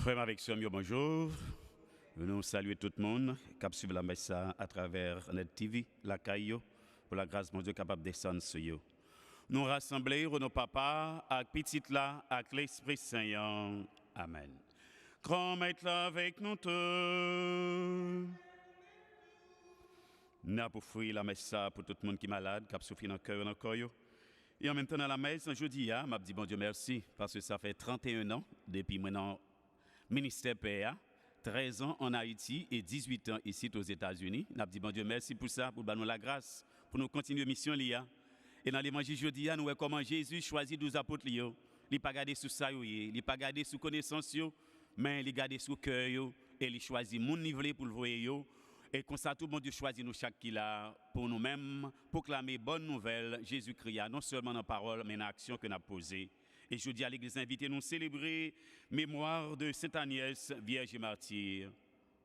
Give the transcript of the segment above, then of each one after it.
Frère avec sœur, bonjour. Nous saluons tout le monde qui a suivi la messe à travers Net TV, la Caillou, pour la grâce de Dieu capable de descendre sur eux. Nous rassembler nos papas, avec petite là, avec l'Esprit Saint. Amen. Grand maître avec nous tous. Nous avons offert la messe pour tout le monde qui est malade, qui a souffert dans le cœur et dans le corps. Et en même temps, dans la messe, jeudi, je m'a dit, bon Dieu, merci, parce que ça fait 31 ans depuis maintenant ministère PA, 13 ans en Haïti et 18 ans ici aux États-Unis. Nous avons dit, bon Dieu, merci pour ça, pour nous la grâce, pour nous continuer mission. Et dans l'évangile jeudi, nous voyons comment Jésus choisit 12 apôtres. Il n'a pas gardé sous ça, il n'a pas gardé sous connaissance, mais il a gardé sous cœur et il choisit mon niveau pour le voir. Et comme ça, tout le monde choisit nous chaque qui là pour nous-mêmes, proclamer bonne nouvelle, Jésus-Christ, non seulement dans parole, mais dans l'action que nous avons posée. Et je dis à l'Église invitée, nous célébrer mémoire de Sainte Agnès, Vierge et martyre.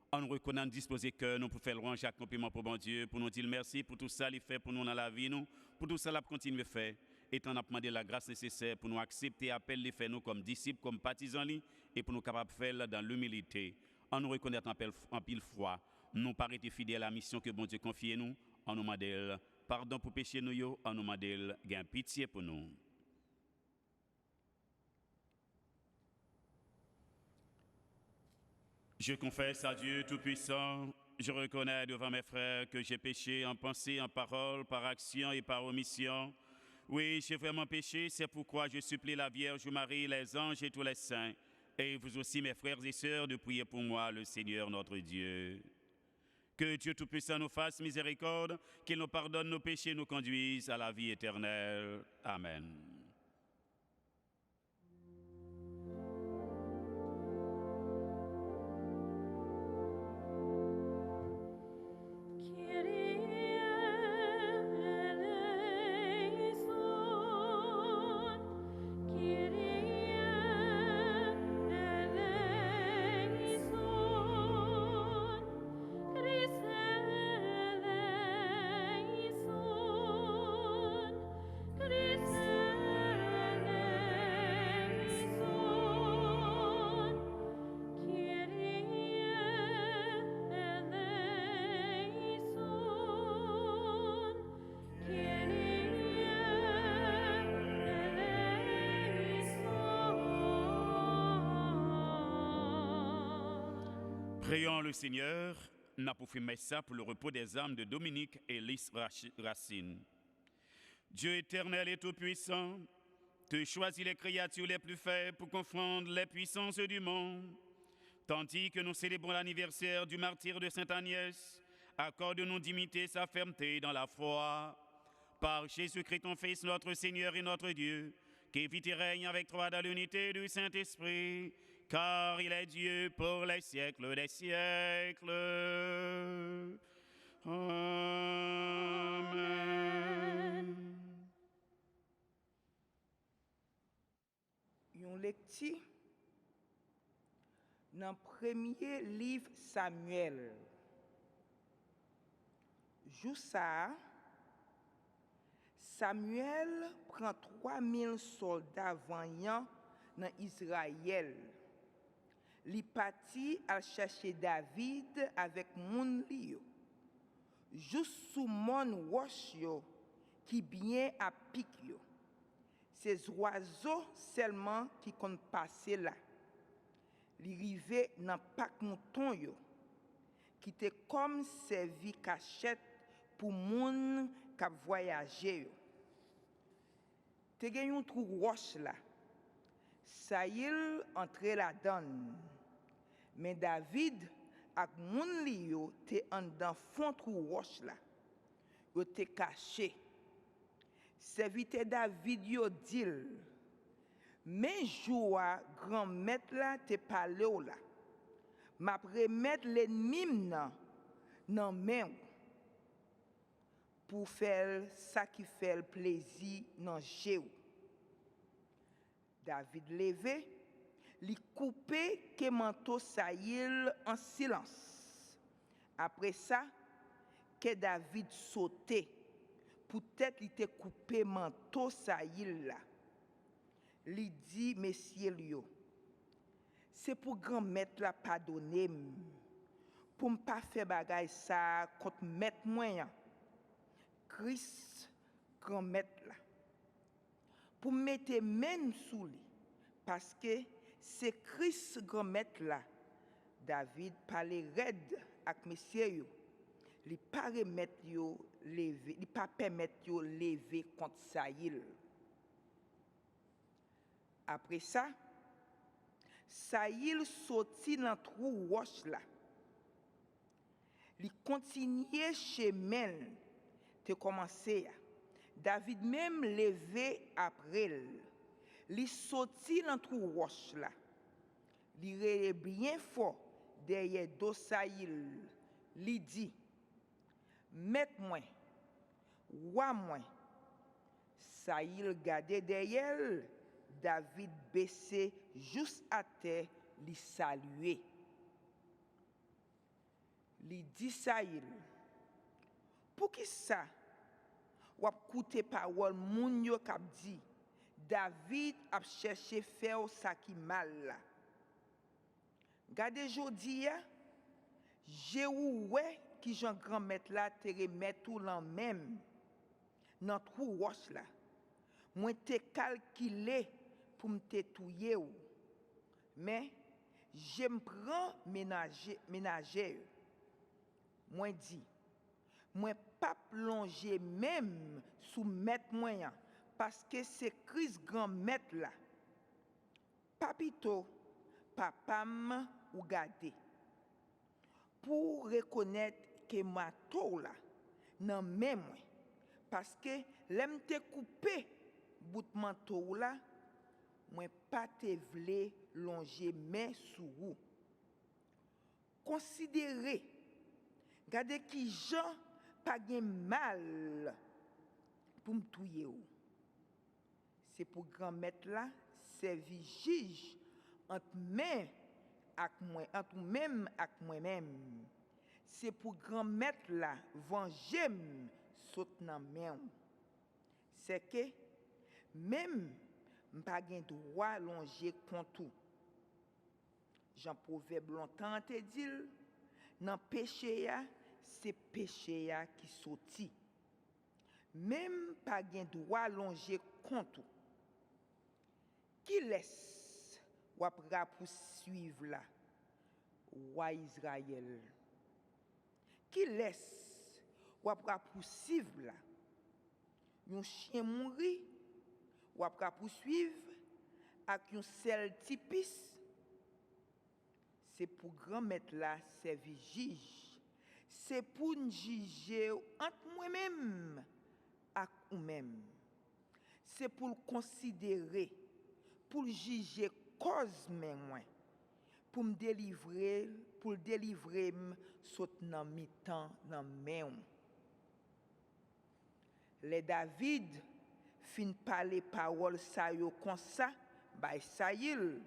En nous reconnaissant disposer cœur, nous pour faire louange à compliment pour bon Dieu, pour nous dire merci pour tout ça, il fait pour nous dans la vie, nous, pour tout ça, il continue à faire. Et on a demandé la grâce nécessaire pour nous accepter, appel les faire nous comme disciples, comme partisans, et pour nous capables de faire dans l'humilité. En nous reconnaître en pile foi, nous paraître fidèles à la mission que bon Dieu confie nous, en nous demandant pardon pour péché nous, en nous demandant gain pitié pour nous. Je confesse à Dieu Tout-Puissant, je reconnais devant mes frères que j'ai péché en pensée, en parole, par action et par omission. Oui, j'ai vraiment péché, c'est pourquoi je supplie la Vierge Marie, les anges et tous les saints, et vous aussi mes frères et sœurs, de prier pour moi, le Seigneur notre Dieu. Que Dieu Tout-Puissant nous fasse miséricorde, qu'il nous pardonne nos péchés, nous conduise à la vie éternelle. Amen. Prions le Seigneur, n'a pour fait ça pour le repos des âmes de Dominique et Lys Racine. Dieu éternel et tout-puissant, tu choisis les créatures les plus faibles pour confondre les puissances du monde. Tandis que nous célébrons l'anniversaire du martyre de Sainte Agnès, accorde-nous d'imiter sa fermeté dans la foi. Par Jésus-Christ, ton Fils, notre Seigneur et notre Dieu, qui vit et règne avec toi dans l'unité du Saint-Esprit, car il est Dieu pour les siècles des siècles. Amen. Yon lecture dans le premier livre Samuel. Jou ça, Samuel prend 3000 soldats vaillants dans Israël. Li parti à chercher David avec moun li yo. Juste sous mon roche yo, qui bien à pic yo. Ces oiseaux seulement qui comptent passer là. Li rive dans pack mouton yo, qui te comme servi cachette pour moun k'ap voyager yo. Te gen yon trou roche là. Saïl entre la donne. Mais David ak moun li yo te en dans fond trou roche là. Yo te caché. Serviteur David yo dil. Mais joua grand maître là te parle là. M'a remettre l'ennemi nan main pour faire ça qui fait le plaisir nan Jéhu. David levé, li coupé que manteau Saïl en silence. Après ça, que David sauté, peut-être il était coupé manteau Saïl là. Li dit messieurs yo, c'est pour grand-mère la pardonner pour ne pas faire bagay ça contre mettre moyen. Christ grand-mère là. Pour mettre même sous lui parce que c'est Christ grand-mère là. David parlait raide avec messieurs yo. Il pas remettre yo lever, il pas permettre yo lever contre Saïl. Après ça, Saïl sorti dans trou roche là. Il continuait chemin te commencé. David même levé après. Il sorti dans trou roche là. Il est bien fort derrière dos Saïl. Il dit Mette-moi, roi moi. Saïl gardait derrière, David baissé juste à terre, lui saluer. Lui dit Saïl, pour qui ça? Ou écouter parole moun yo k'ap dit, David a cherché faire ça qui mal là. Gardez jodi ya, j'ai oué qui Jean grand maître là te remettre tout l'en même dans trou roche là. Moi te calculé pour me touyer ou. Mais j'aime prend ménager. Moi dit moi pas plonger même sous mettre moyen parce que c'est Christ grand maître là. Papito papam ou garder pour reconnaître que ma tour là nan même parce que l'aime te couper bout manteau là moi pas te vle longer main sous ou considérez gardez qui Jean pas gen mal pour me touyer ou c'est pour grand maître là servir juge entre même ak moi-même c'est pour grand maître là venger saute nan main c'est que même m'pa gen droit longer contre Jean Proverbe longtemps te dit dans péché ya c'est péché ya qui sorti même pas gen droit longer contre qui laisse ou après poursuivre là roi Israël qui laisse ou après poursuivre là un chien mourir ou après poursuivre avec un seul tipis c'est pour grand maître là servir juge c'est pour nous juger entre moi-même et vous-même c'est pour considérer pour juger cause moi pour me délivrer saute dans mi-temps dans main les David fin parler parole ça yo comme ça by Saïl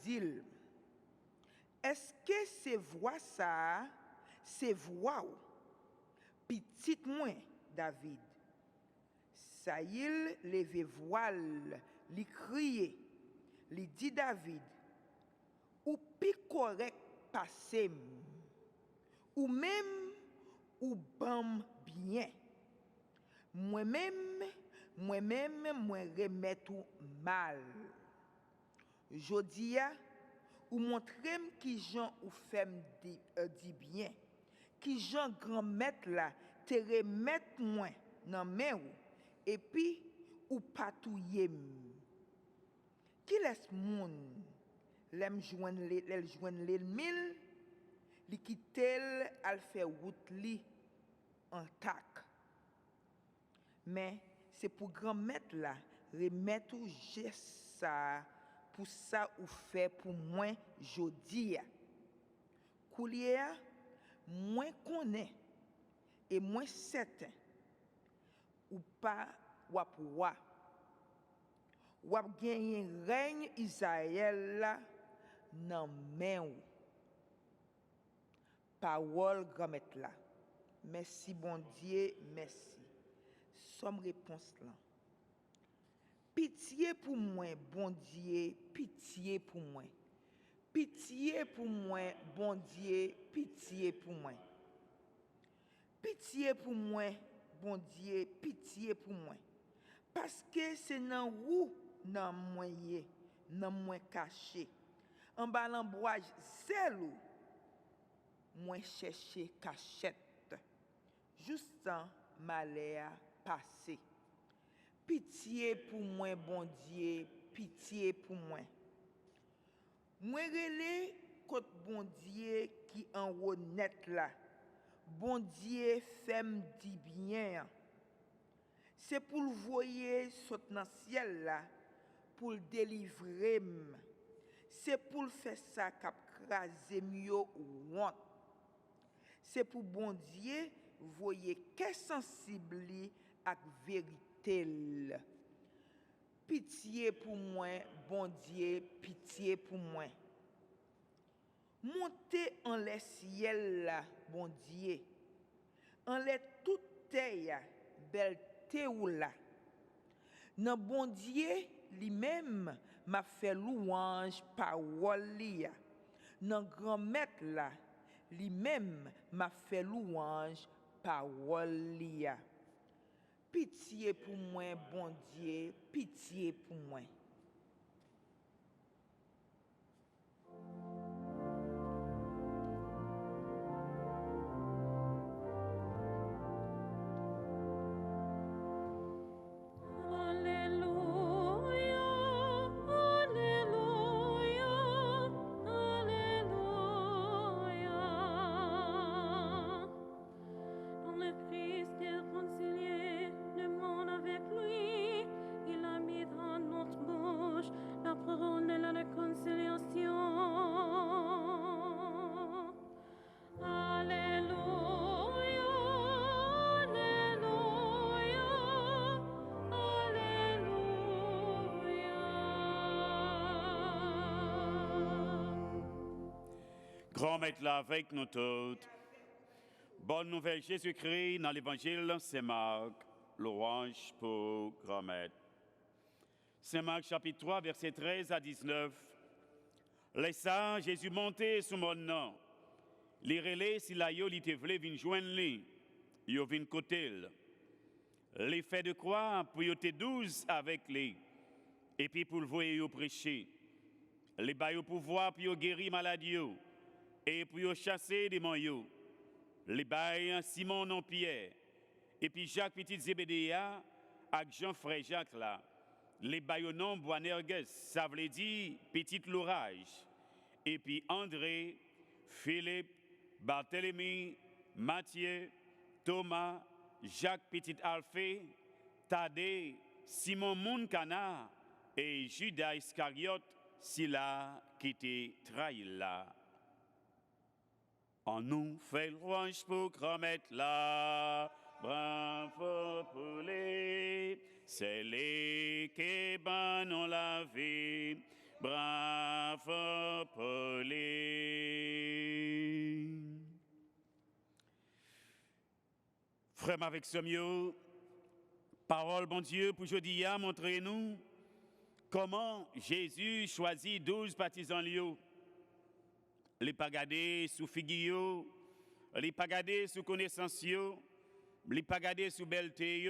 dit est-ce que c'est voix ça c'est voix petite moins David Saïl leve voile li crier li dit David ou pi correct passé ou même ou bam bien moi-même moi remettre mal jodia ou montrem qui Jean ou femme dit bien qui Jean grand maître là te remettre moins nan main ou et puis ou patouiller qui laisse moun l'aime joindre l'ennemi li quitter al faire route li en tac mais c'est pour grand maître là remettre ou geste ça pour ça ou fait pour moi jodi coulier moins connaît et moins certain ou pas ou gagner règne Israël là nan main ou parole grand maître là merci bon Dieu merci somme réponse là Pitié pour moi, bon Dieu, pitié pour moi. Pitié pour moi, bon Dieu, pitié pour moi. Pitié pour moi, bon Dieu, pitié pour moi. Parce que c'est dans où dans moyen, dans moi caché. En bas l'embouage zèle moi chercher cachette. Juste en malheur passé. Pitié pour moi, bon Dieu, pitié pour moi. Moi relé côté bon Dieu qui en honnête là. Bon Dieu fait-moi dit bien. C'est pour le voyer saut dans le ciel là, pour le délivrer. C'est pour le faire ça cap craser mieux ou honte. C'est pour bon Dieu voyer qu'est sensible avec vérité. Pitié pour moi, bon Dieu, pitié pour moi. Montez en les ciels là, bon Dieu. En les toutes terre, belle ou là. Nan bon Dieu lui-même m'a fait louange parole li. Nan grand maître là, lui-même m'a fait louange parole li. Pitié pour moi, bon Dieu, pitié pour moi. Grand maître là avec nous tous. Bonne nouvelle Jésus-Christ dans l'évangile Saint-Marc, louange pour grand maître. Saint-Marc chapitre 3 versets 13 à 19. Laissa Jésus monter sous mon nom. Les relais si la yo li te vle vin joindre li, yo vin kotel. Les faits de croix pour yo te 12 avec lui. Et puis pour le voyer yo prêcher. Les ba yo pouvoir pour yo guérir maladie yo. Et pour yo chasser des moyaux, les bails Simon non Pierre, et puis Jacques petit Zébédéa, avec Jean frère Jacques là, les bails non Boanerges, ça veut dire petit l'orage, et puis André, Philippe, Barthélemy, Matthieu, Thomas, Jacques petit Alphée, Thaddée, Simon Mounkana et Judas Iscariote, Sila qui était trahi là. On nous fait louange pour grand maître là, bravo pour les, c'est les qui ban la vie, bravo pour les. Frère avec ce mieux, parole bon Dieu pour jeudi à montrez-nous comment Jésus choisit 12 partisans lieux. Les pas garder sous figure, les pas garder sous connaissance, les pas garder sous belleté,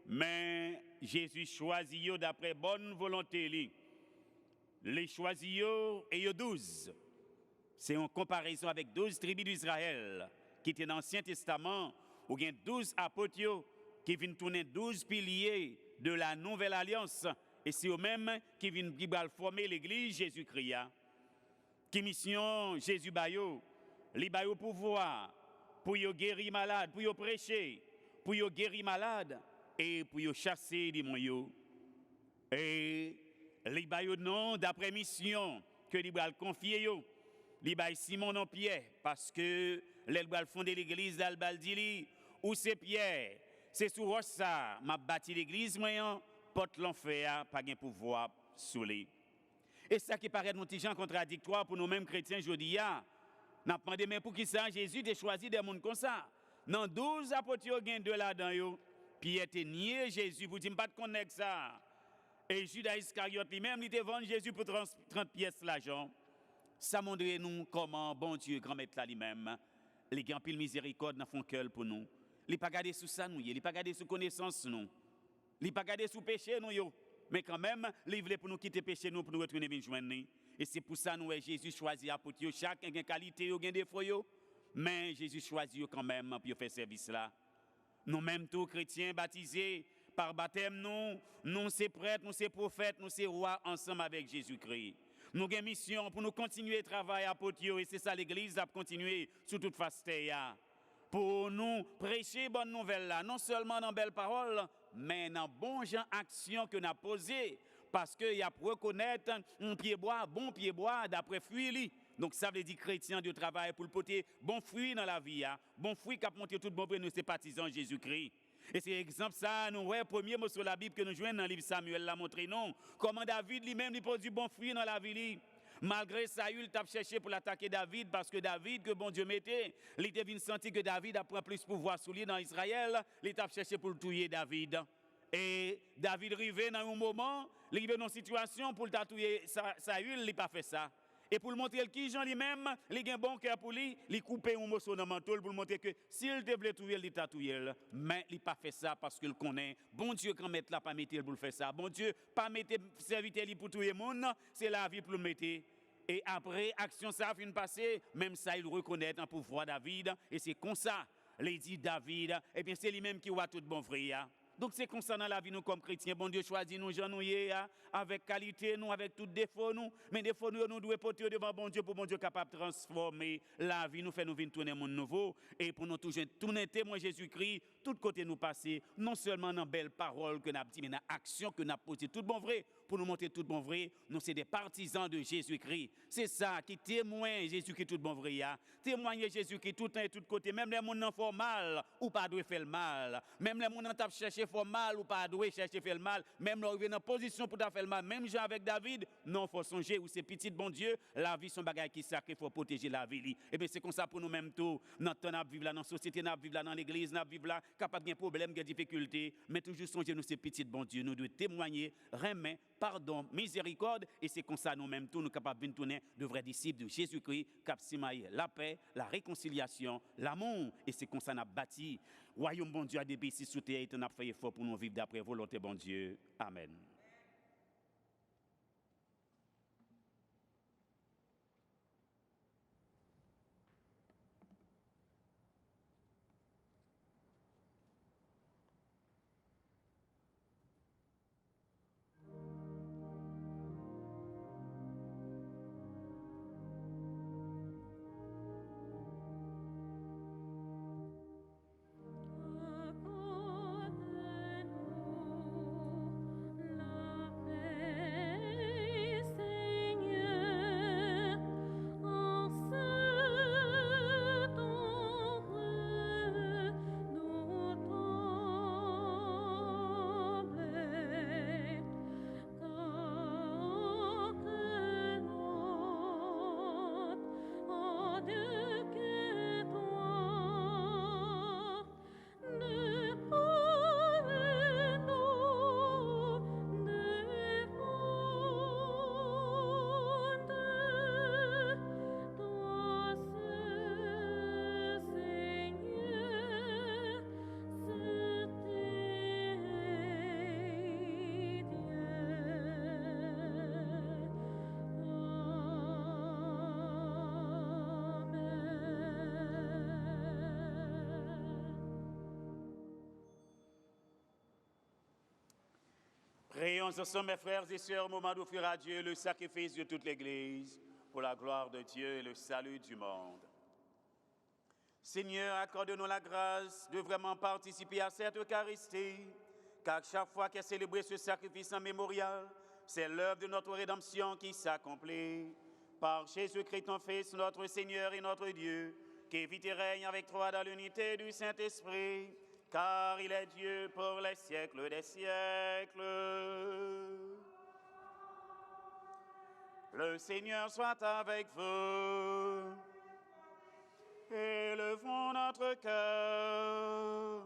mais Jésus choisit d'après bonne volonté. Les choisit et yo 12. C'est en comparaison avec 12 tribus d'Israël qui étaient dans l'Ancien Testament, où il y a 12 apôtres qui viennent tourner 12 piliers de la Nouvelle Alliance, et c'est eux-mêmes qui viennent former l'Église Jésus-Christ. Qui mission Jésus bayo, li bayo pouvoir pour yo guérir malade, pour yo prêcher, pour yo guérir malade et pour yo chasser des moyaux. Et li bayo non d'après mission que li bral confier yo, li bay Simon non Pierre parce que les bral fonder l'église d'Albaldili où c'est Pierre, c'est sous roche ça m'a bâti l'église moyen porte l'enfer pas gain pouvoir sous lui. Et ça qui paraît mon petit gens contradictoire pour nous-mêmes chrétiens aujourd'hui, n'a pas demandé mais pour qui ça Jésus a choisi des gens comme ça. Dans 12 apôtres, il y a 2 là-dedans. Puis il était nié Jésus, vous dites pas de connaître ça. Et Judas Iscariote lui-même, il était vendu Jésus pour 30 pièces l'argent. Ça montre nous comment bon Dieu, grand maître là lui-même, les grands pile miséricorde dans font cœur pour nous. Il pas garder sous ça nous, il pas garder sous connaissance nous. Il pas garder sous péché nous yo. Mais quand même, il voulait pour nous quitter péché nous pour nous retourner venir joindre. Et c'est pour ça nous Jésus choisit apôtre yo, chacun a une qualité yo, un défaut yo, mais Jésus choisit yo quand même pour faire service là. Nous mêmes tous chrétiens baptisés par baptême nous c'est prêtres, nous c'est prophètes, nous c'est rois ensemble avec Jésus-Christ. Nous avons une mission pour nous continuer à travailler à Potio et c'est ça l'église a continué sous toute face terre. Pour nous prêcher bonne nouvelle là, non seulement dans belles paroles, mais dans bon genre action que nous avons posé parce qu'il y a pour reconnaître un pied bois, bon pied bois d'après fruit. Donc ça veut dire chrétien de travail pour le porter bon fruit dans la vie, bon fruit qui a monté tout bon pour nous sympathisants Jésus-Christ. Et c'est exemple ça, nous voyons premier mot sur la Bible que nous jouons dans le livre Samuel l'a montré non. Comment David lui-même il produit bon fruit dans la vie. Malgré Saül t'a cherché pour l'attaquer David parce que David que bon Dieu mettait, il était venu sentir que David a pris plus pouvoir sur lui dans Israël, il t'a cherché pour le tuer David. Et David arrivé dans un moment, il arrivé dans une situation pour le tuer Saül, il n'a pas fait ça. Et pour le montrer qui Jean lui-même, il a un bon cœur pour lui, il coupe un morceau dans le manteau pour le montrer que s'il te voulait tuer, il t'a tué. Mais il n'a pas fait ça parce qu'il connaît. Bon Dieu, quand mettre là, pas mettre pour le faire ça. Bon Dieu, pas mettre serviteur pour tuer le monde, c'est la vie pour le mettre. Et après, action ça fin passer, même ça, il reconnaît un pouvoir David. Et c'est comme ça, il dit David, et bien c'est lui-même qui voit tout bon frère. Donc c'est comme ça dans la vie nous comme chrétiens. Bon Dieu choisit nous gens nous avec qualité nous avec tout défaut nous, mais défaut nous devons porter devant bon Dieu pour bon Dieu capable de transformer la vie nous fait nous venir tourner monde nouveau et pour nous toujours tourner témoin Jésus-Christ tout côté nous passer non seulement dans belles paroles que n'a dit mais dans action que n'a posé tout bon vrai pour nous montrer tout bon vrai nous c'est des partisans de Jésus-Christ. C'est ça qui témoigne Jésus-Christ tout bon vrai témoigner Jésus-Christ tout temps et tout côté même les monde n'en font mal ou pas doit faire le mal même les monde n'en tape chercher faire mal ou pas doit chercher faire le mal même leur dans position pour faire le mal même Jean avec David non faut songer où c'est petit bon Dieu la vie son bagage qui sacré faut protéger la vie et bien c'est comme ça pour nous même tout notre temps n'a vivre là dans la société n'a vivre là dans l'église n'a vivre là capable de problème de difficulté mais toujours songer nous c'est petit bon Dieu nous devons témoigner remet pardon miséricorde et c'est comme ça nous même tout nous capables de tourner de vrais disciples de Jésus-Christ cap simailler la paix la réconciliation l'amour et c'est comme ça n'a bâti royaume bon Dieu a des ici sous terre et on a fait effort pour nous vivre d'après volonté bon Dieu amen. Prions ensemble, mes frères et sœurs, au moment d'offrir à Dieu le sacrifice de toute l'Église pour la gloire de Dieu et le salut du monde. Seigneur, accorde-nous la grâce de vraiment participer à cette Eucharistie, car chaque fois qu'est célébré ce sacrifice en mémorial, c'est l'œuvre de notre rédemption qui s'accomplit. Par Jésus-Christ, ton Fils, notre Seigneur et notre Dieu, qui vit et règne avec toi dans l'unité du Saint-Esprit, car il est Dieu pour les siècles des siècles. Le Seigneur soit avec vous. Élevons notre cœur.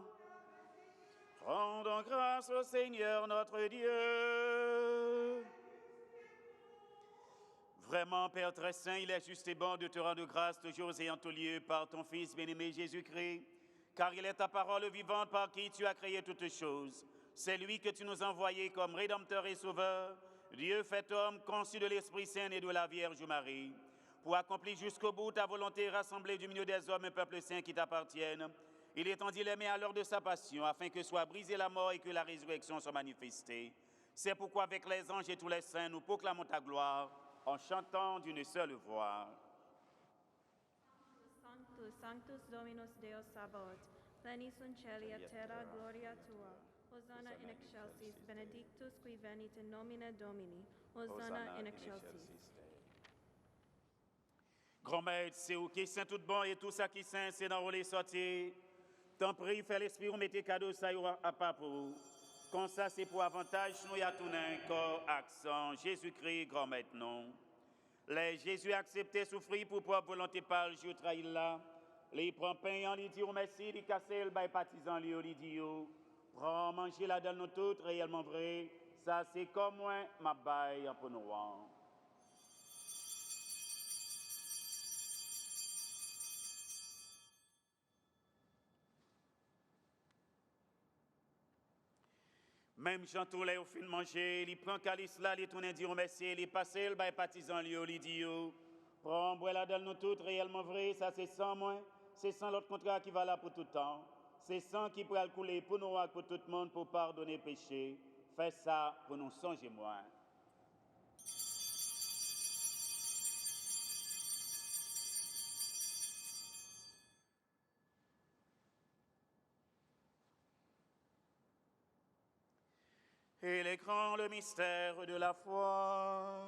Rendons grâce au Seigneur notre Dieu. Père très saint, il est juste et bon de te rendre grâce toujours et en tout lieu par ton Fils bien-aimé Jésus-Christ, car il est ta parole vivante par qui tu as créé toutes choses. C'est lui que tu nous as envoyé comme Rédempteur et Sauveur, Dieu fait homme, conçu de l'Esprit Saint et de la Vierge Marie, pour accomplir jusqu'au bout ta volonté, rassembler du milieu des hommes un peuple saint qui t'appartienne. Il étendit les mains à l'heure de sa passion, afin que soit brisée la mort et que la résurrection soit manifestée. C'est pourquoi avec les anges et tous les saints, nous proclamons ta gloire en chantant d'une seule voix. Sanctus, Sanctus Dominus Deus Sabaoth, plenis sunt caeli et terra gloria tua. Hosanna in excelsis, benedictus qui venit in nomine Domini. Hosanna in excelsis. Grand Maître, c'est où qui est saint tout bon et tout ça qui est saint, c'est dans où les sorties. T'en prie, fais l'esprit, on mette cadeau ça à pas pour. Comme ça, c'est pour avantage, nous y a tout un corps, accent, Jésus-Christ, grand Maître, non. Les Jésus accepté souffrir pour propre volonté par le jour trahi là. Les prend pain en lui dit merci, les casser le bail partisan lui dit prends manger la dalle nous toutes réellement vrai. Ça c'est comme moi ma baille pour nous. Même Jean Tourlet au fin de manger, il prend calice là, il tourne dire merci, il passe le bail partisan lui dit prends bois la dalle nous toutes réellement vrai. Ça c'est sans moi, c'est sans l'autre contrat qui va là pour tout temps. C'est sang qui pourra couler pour nous, pour tout le monde, pour pardonner le péché. Fais ça pour nous songer moins. Et l'écran, le mystère de la foi.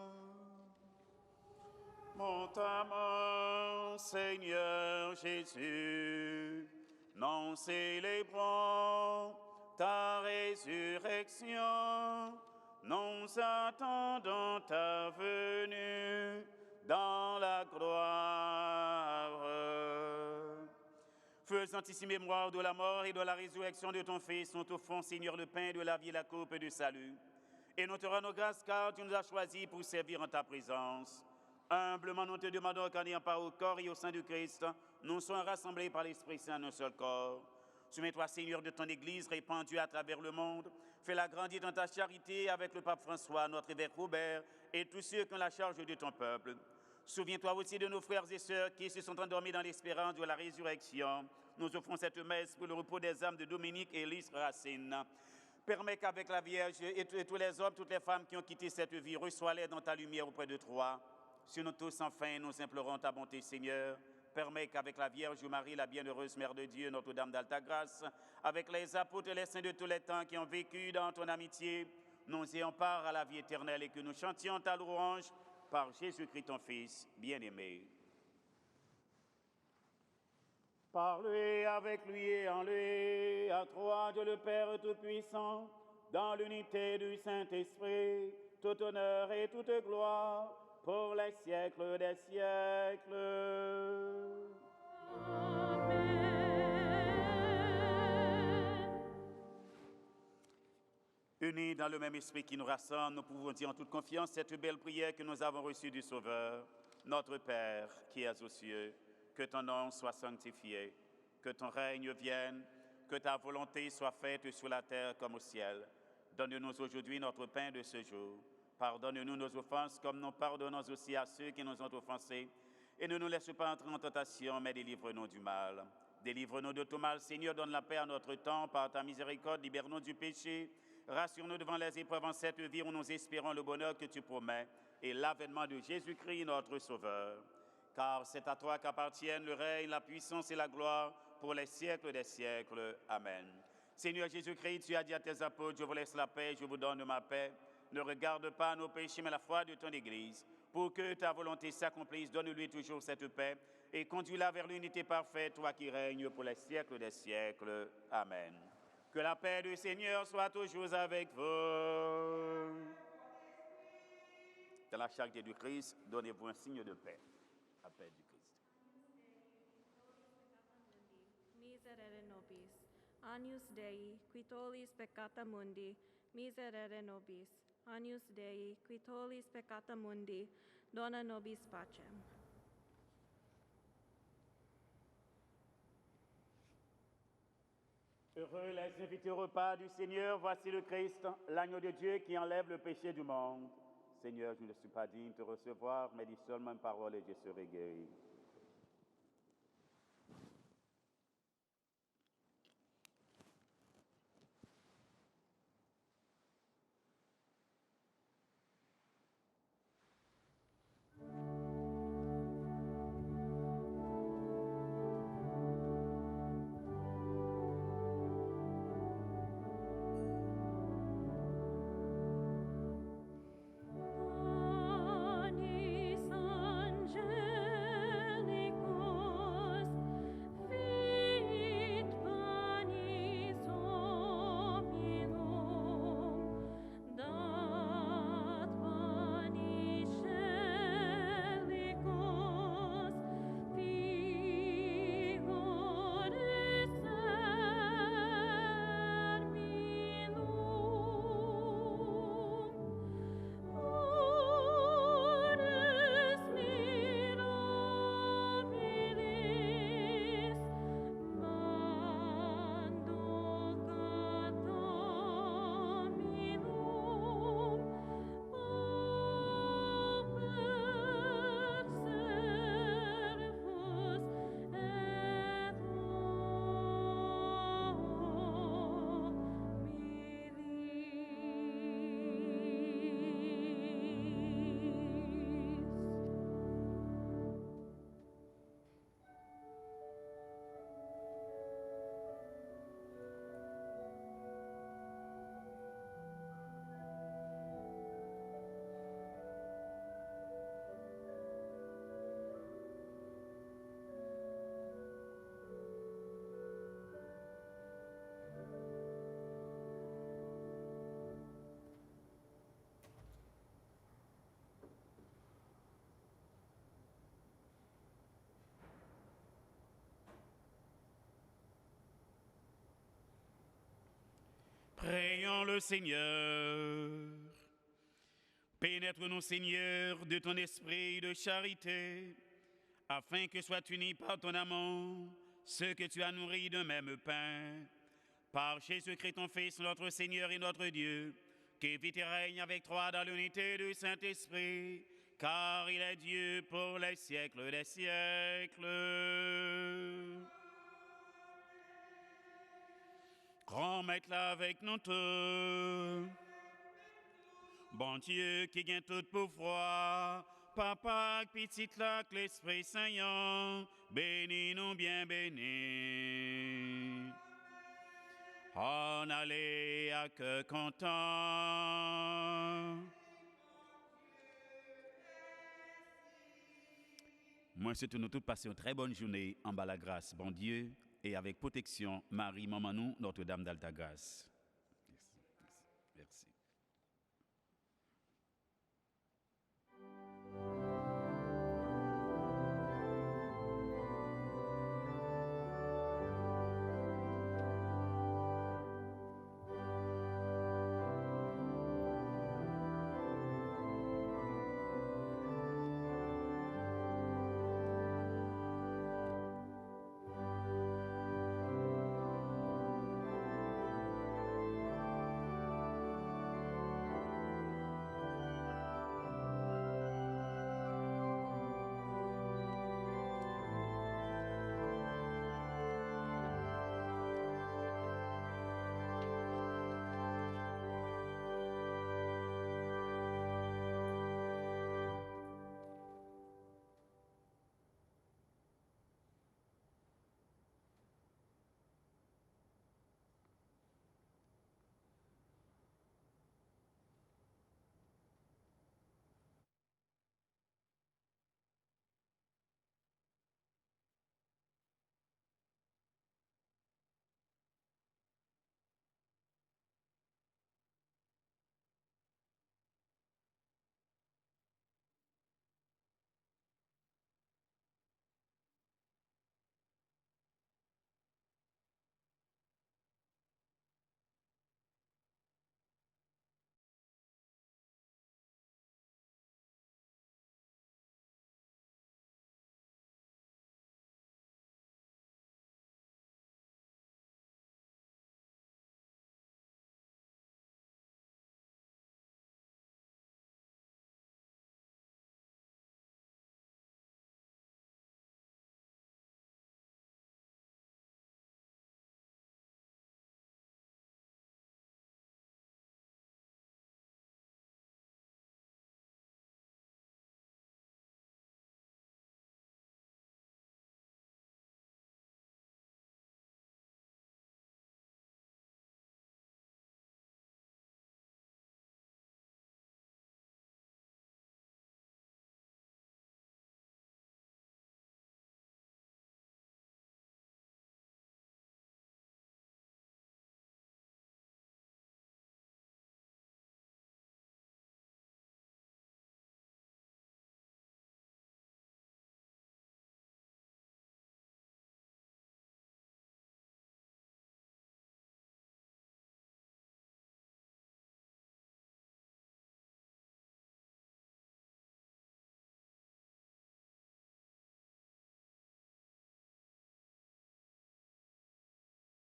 Mon amant, Seigneur Jésus, nous célébrons ta résurrection, nous attendons ta venue dans la gloire. Faisant ici mémoire de la mort et de la résurrection de ton Fils, nous t'offrons, Seigneur, le pain de la vie et la coupe du salut. Et nous te rendons grâce car tu nous as choisis pour servir en ta présence. Humblement, nous te demandons qu'en ayant part au corps et au sein du Christ, nous soyons rassemblés par l'Esprit Saint en un seul corps. Soumets-toi, Seigneur, de ton Église répandue à travers le monde. Fais-la grandir dans ta charité avec le pape François, notre évêque Robert et tous ceux qui ont la charge de ton peuple. Souviens-toi aussi de nos frères et sœurs qui se sont endormis dans l'espérance de la résurrection. Nous offrons cette messe pour le repos des âmes de Dominique et Lys Racine. Permets qu'avec la Vierge et tous les hommes, toutes les femmes qui ont quitté cette vie, reçois-les dans ta lumière auprès de toi. Sur nous tous, enfin, nous implorons ta bonté, Seigneur. Permets qu'avec la Vierge Marie, la bienheureuse Mère de Dieu, Notre-Dame d'Alta Grâce, avec les apôtres et les saints de tous les temps qui ont vécu dans ton amitié, nous ayons part à la vie éternelle et que nous chantions ta louange par Jésus-Christ, ton Fils bien-aimé. Par lui, avec lui et en lui, à toi, Dieu le Père Tout-Puissant, dans l'unité du Saint-Esprit, tout honneur et toute gloire, pour les siècles des siècles. Amen. Unis dans le même esprit qui nous rassemble, nous pouvons dire en toute confiance cette belle prière que nous avons reçue du Sauveur. Notre Père qui es aux cieux, que ton nom soit sanctifié, que ton règne vienne, que ta volonté soit faite sur la terre comme au ciel. Donne-nous aujourd'hui notre pain de ce jour. Pardonne-nous nos offenses comme nous pardonnons aussi à ceux qui nous ont offensés. Et ne nous laisse pas entrer en tentation, mais délivre-nous du mal. Délivre-nous de tout mal, Seigneur, donne la paix à notre temps. Par ta miséricorde, libère-nous du péché. Rassure-nous devant les épreuves en cette vie où nous espérons le bonheur que tu promets et l'avènement de Jésus-Christ, notre Sauveur. Car c'est à toi qu'appartiennent le règne, la puissance et la gloire pour les siècles des siècles. Amen. Seigneur Jésus-Christ, tu as dit à tes apôtres, je vous laisse la paix, je vous donne ma paix. Ne regarde pas nos péchés, mais la foi de ton Église. Pour que ta volonté s'accomplisse, donne-lui toujours cette paix et conduis-la vers l'unité parfaite, toi qui règnes pour les siècles des siècles. Amen. Que la paix du Seigneur soit toujours avec vous. Dans la charité du Christ, donnez-vous un signe de paix. La paix du Christ. Miserere nobis. Agnus Dei, qui tollis peccata mundi, miserere nobis. Agnus Dei, qui tollis peccata mundi, Dona nobis pacem. Heureux les invités au repas du Seigneur, voici le Christ, l'agneau de Dieu qui enlève le péché du monde. Seigneur, je ne suis pas digne de te recevoir, mais dis seulement une parole et je serai guéri. Panis angelicus, fit panis hominum, dat panis celicus, figures terminum. Ores mirabilis, mando cataminum, pauper servus et hominis. Prions le Seigneur. Pénètre-nous, Seigneur, de ton esprit de charité, afin que soient unis par ton amour ceux que tu as nourris d'un même pain. Par Jésus-Christ, ton Fils, notre Seigneur et notre Dieu, qui vit et règne avec toi dans l'unité du Saint-Esprit, car il est Dieu pour les siècles des siècles. Remets-la avec nous tous. Bon Dieu qui gagne tout pouvoir, Papa, petite là, que l'Esprit Saint, bénis-nous bien bénis. En aller à cœur content. Moi, c'est nous tous passer une très bonne journée en bas la grâce, bon Dieu, et avec protection, Marie, Maman nous, Notre-Dame d'Alta Grâce. Merci.